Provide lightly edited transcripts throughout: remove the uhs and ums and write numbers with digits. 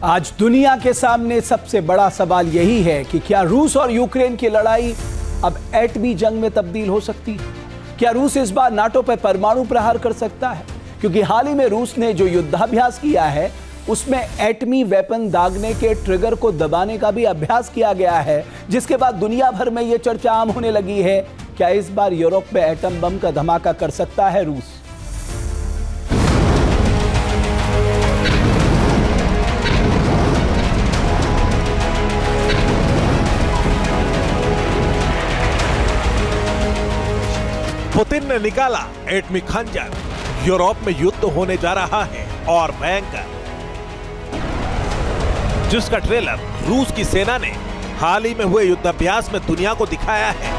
आज दुनिया के सामने सबसे बड़ा सवाल यही है कि क्या रूस और यूक्रेन की लड़ाई अब एटमी जंग में तब्दील हो सकती है? क्या रूस इस बार नाटो पर परमाणु प्रहार कर सकता है? क्योंकि हाल ही में रूस ने जो युद्धाभ्यास किया है उसमें एटमी वेपन दागने के ट्रिगर को दबाने का भी अभ्यास किया गया है, जिसके बाद दुनिया भर में यह चर्चा आम होने लगी है। क्या इस बार यूरोप में एटम बम का धमाका कर सकता है रूस? पुतिन ने निकाला एटमी खंजर, यूरोप में युद्ध होने जा रहा है और भयंकर, जिसका ट्रेलर रूस की सेना ने हाल ही में हुए युद्धाभ्यास में दुनिया को दिखाया है।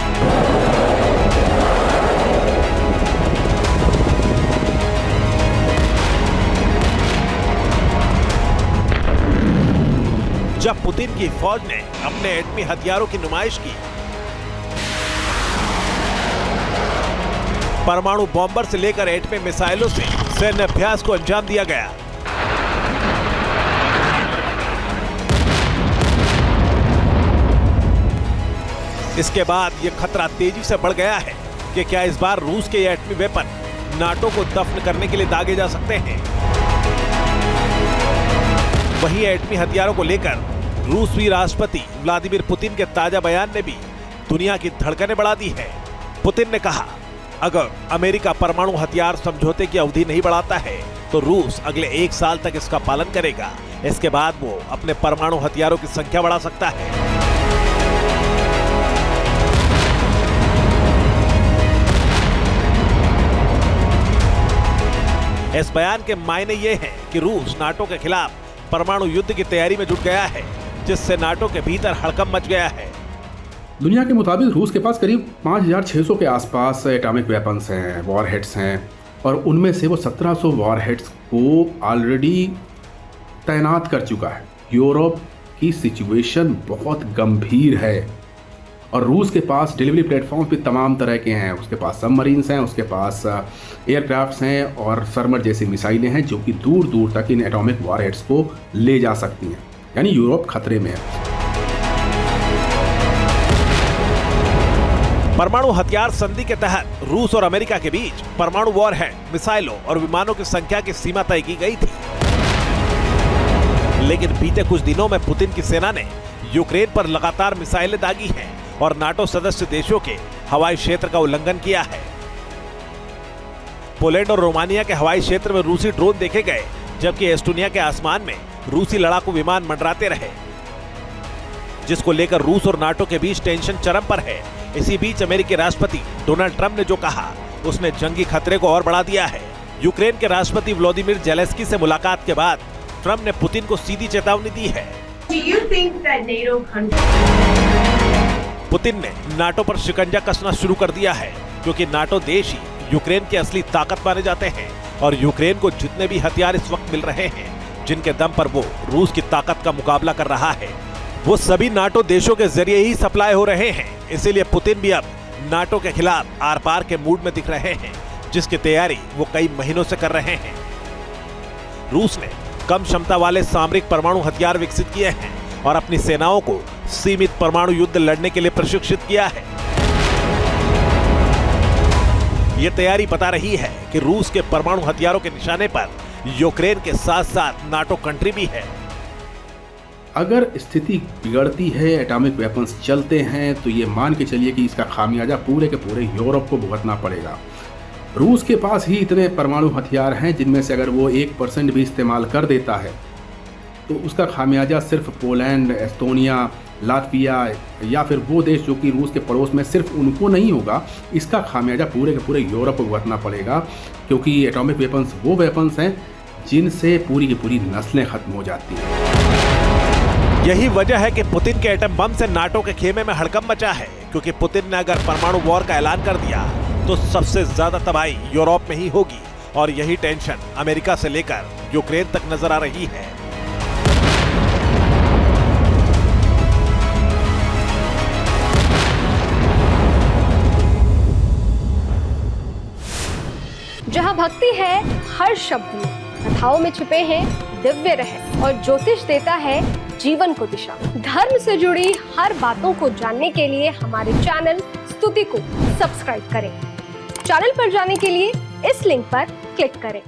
जब पुतिन की फौज ने अपने एटमी हथियारों की नुमाइश की, परमाणु बॉम्बर से लेकर एटमी मिसाइलों से सैन्य अभ्यास को अंजाम दिया गया। इसके बाद यह खतरा तेजी से बढ़ गया है कि क्या इस बार रूस के एटमी वेपन नाटो को दफन करने के लिए दागे जा सकते हैं। वहीं एटमी हथियारों को लेकर रूसी राष्ट्रपति व्लादिमीर पुतिन के ताजा बयान ने भी दुनिया की धड़कनें बढ़ा दी है। पुतिन ने कहा, अगर अमेरिका परमाणु हथियार समझौते की अवधि नहीं बढ़ाता है तो रूस अगले 1 साल तक इसका पालन करेगा। इसके बाद वो अपने परमाणु हथियारों की संख्या बढ़ा सकता है। इस बयान के मायने ये हैं कि रूस नाटो के खिलाफ परमाणु युद्ध की तैयारी में जुट गया है, जिससे नाटो के भीतर हड़कंप मच गया है। दुनिया के मुताबिक रूस के पास करीब 5600 के आसपास एटॉमिक वेपन्स हैं, वॉरहेड्स हैं, और उनमें से वो 1700 वॉरहेड्स को ऑलरेडी तैनात कर चुका है। यूरोप की सिचुएशन बहुत गंभीर है और रूस के पास डिलीवरी प्लेटफॉर्म पे तमाम तरह के हैं। उसके पास सबमरीन्स हैं, उसके पास एयरक्राफ्ट्स हैं और सरमर जैसी मिसाइलें हैं जो कि दूर दूर तक इन एटॉमिक वॉरहेड्स को ले जा सकती हैं। यानी यूरोप खतरे में है। परमाणु हथियार संधि के तहत रूस और अमेरिका के बीच परमाणु वॉरहेड, मिसाइलों और विमानों की संख्या की सीमा तय की गई थी। लेकिन बीते कुछ दिनों में पुतिन की सेना ने यूक्रेन पर लगातार मिसाइलें दागी हैं और नाटो सदस्य देशों के हवाई क्षेत्र का उल्लंघन किया है। पोलैंड और रोमानिया के हवाई क्षेत्र में रूसी ड्रोन देखे गए, जबकि एस्टोनिया के आसमान में रूसी लड़ाकू विमान मंडराते रहे, जिसको लेकर रूस और नाटो के बीच टेंशन चरम पर है। इसी बीच अमेरिकी राष्ट्रपति डोनाल्ड ट्रंप ने जो कहा उसने जंगी खतरे को और बढ़ा दिया है। यूक्रेन के राष्ट्रपति व्लादिमीर जेलेंस्की से मुलाकात के बाद ट्रंप ने पुतिन को सीधी चेतावनी दी है। पुतिन ने नाटो पर शिकंजा कसना शुरू कर दिया है, क्योंकि नाटो देश ही यूक्रेन की असली ताकत माने जाते हैं और यूक्रेन को जितने भी हथियार इस वक्त मिल रहे हैं, जिनके दम पर वो रूस की ताकत का मुकाबला कर रहा है, वो सभी नाटो देशों के जरिए ही सप्लाई हो रहे हैं। इसीलिए पुतिन भी अब नाटो के खिलाफ आर पार के मूड में दिख रहे हैं, जिसकी तैयारी वो कई महीनों से कर रहे हैं। रूस ने कम क्षमता वाले सामरिक परमाणु हथियार विकसित किए हैं और अपनी सेनाओं को सीमित परमाणु युद्ध लड़ने के लिए प्रशिक्षित किया है। यह तैयारी बता रही है कि रूस के परमाणु हथियारों के निशाने पर यूक्रेन के साथ साथ नाटो कंट्री भी है। अगर स्थिति बिगड़ती है, एटॉमिक वेपन्स चलते हैं, तो ये मान के चलिए कि इसका खामियाजा पूरे के पूरे यूरोप को भुगतना पड़ेगा। रूस के पास ही इतने परमाणु हथियार हैं जिनमें से अगर वो 1% भी इस्तेमाल कर देता है तो उसका खामियाजा सिर्फ पोलैंड, एस्टोनिया, लातविया या फिर वो देश जो कि रूस के पड़ोस में, सिर्फ उनको नहीं होगा। इसका खामियाजा पूरे के पूरे यूरोप को भुगतना पड़ेगा, क्योंकि एटॉमिक वेपन्स वो वेपन्स हैं जिनसे पूरी की पूरी नस्लें खत्म हो जाती हैं। यही वजह है कि पुतिन के एटम बम से नाटो के खेमे में हड़कंप मचा है, क्योंकि पुतिन ने अगर परमाणु वॉर का ऐलान कर दिया तो सबसे ज्यादा तबाही यूरोप में ही होगी और यही टेंशन अमेरिका से लेकर यूक्रेन तक नजर आ रही है। जहां भक्ति है हर शब्द में, कथाओं में छुपे हैं दिव्य रहे और ज्योतिष देता है जीवन को दिशा। धर्म से जुड़ी हर बातों को जानने के लिए हमारे चैनल स्तुति को सब्सक्राइब करें। चैनल पर जाने के लिए इस लिंक पर क्लिक करें।